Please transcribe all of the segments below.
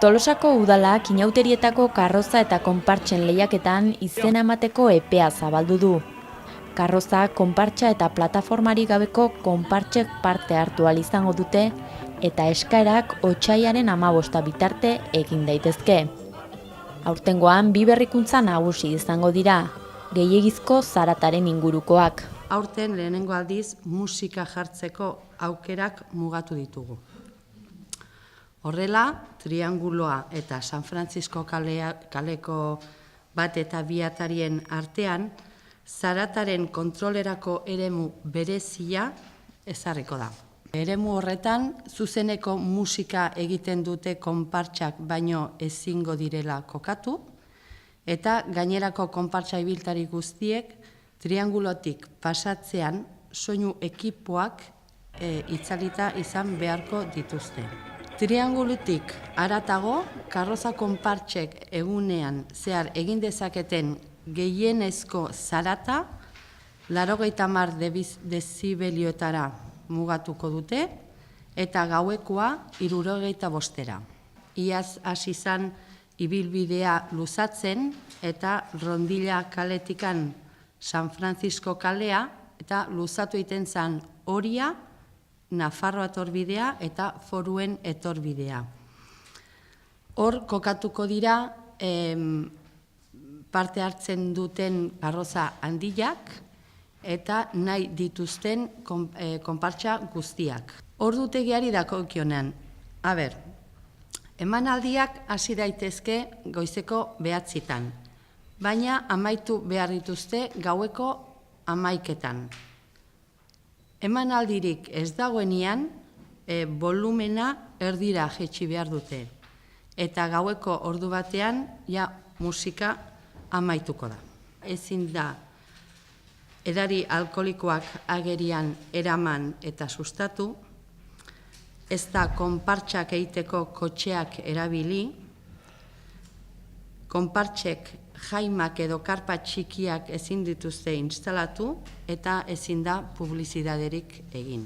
Tolosako udalak inauterietako karroza eta konpartsen lehiaketan izena emateko epea zabaldu du. Karroza, konpartsa eta plataformarik gabeko konpartsek parte hartu ahal izango dute eta eskaerak otsailaren 15 bitarte egin daitezke. Aurtengoan bi berrikuntza nagusi izango dira, gehiegizko zarataren ingurukoak. Aurten lehenengo aldiz musika jartzeko aukerak mugatu ditugu. Horrela, Trianguloa eta San Francisco kaleko bat eta bi atarien artean, zarataren kontrolerako eremu berezia ezarriko da. Eremu horretan, zuzeneko musika egiten dute konpartsak baino ezingo direla kokatu, eta gainerako konpartsa ibiltari guztiek Triangulotik pasatzean soinu ekipoak itzalita izan beharko dituzte. Triangulotik haratago, karroza konpartsek egunean zehar egin dezaketen gehienezko zarata 80 dezibelioetara mugatuko dute eta gauekoa 65. Iaz hasi izan ibilbidea luzatzen eta Rondilla kaletikan San Francisco kalea eta luzatu egiten zen Oria, Nafarroa etorbidea eta Foruen etorbidea. Hor kokatuko dira parte hartzen duten karroza handiak eta nahi dituzten konpartsa guztiak. Ordutegiari dagokionean, emanaldiak hasi daitezke goizeko 9:00, baina amaitu behar dituzte gaueko 11:00. Emanaldirik ez dagoenean, volumena erdira jaitsi behar dute. Eta gaueko ordu batean, musika amaituko da. Ezin da, edari alkoholikoak agerian eraman eta sustatu, ez da konpartsak egiteko kotxeak erabili, konpartsek jaimak edo karpa txikiak ezin dituzte instalatu eta ezin da publizitaterik egin.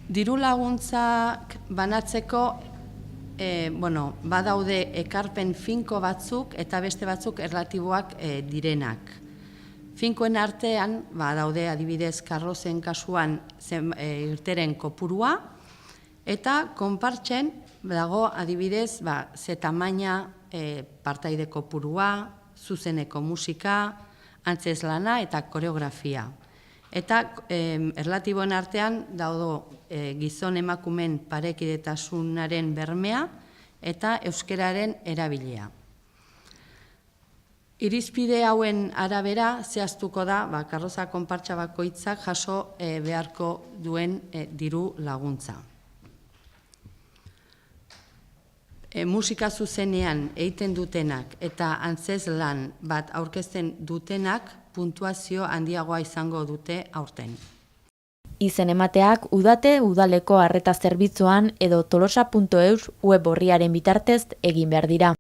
Diru laguntzak banatzeko badaude ekarpen finko batzuk eta beste batzuk erlatiboak direnak. Finkoen artean badaude adibidez karrozen kasuan irteren kopurua eta konpartsen dago adibidez ze tamaina partaide kopurua, zuzeneko musika, antzeslana eta koreografia. Eta erlatiboen artean daudo gizon emakumeen parekidetasunaren bermea eta euskararen erabilia. Irizpide hauen arabera zehaztuko da karroza konpartsa bakoitzak jaso beharko duen diru laguntza. Musika zuzenean egiten dutenak eta antzezlan bat aurkezten dutenak puntuazio handiagoa izango dute aurten. Izen emateak udate udaleko arreta zerbitzuan edo tolosa.eus web orriaren bitartez egin behar dira.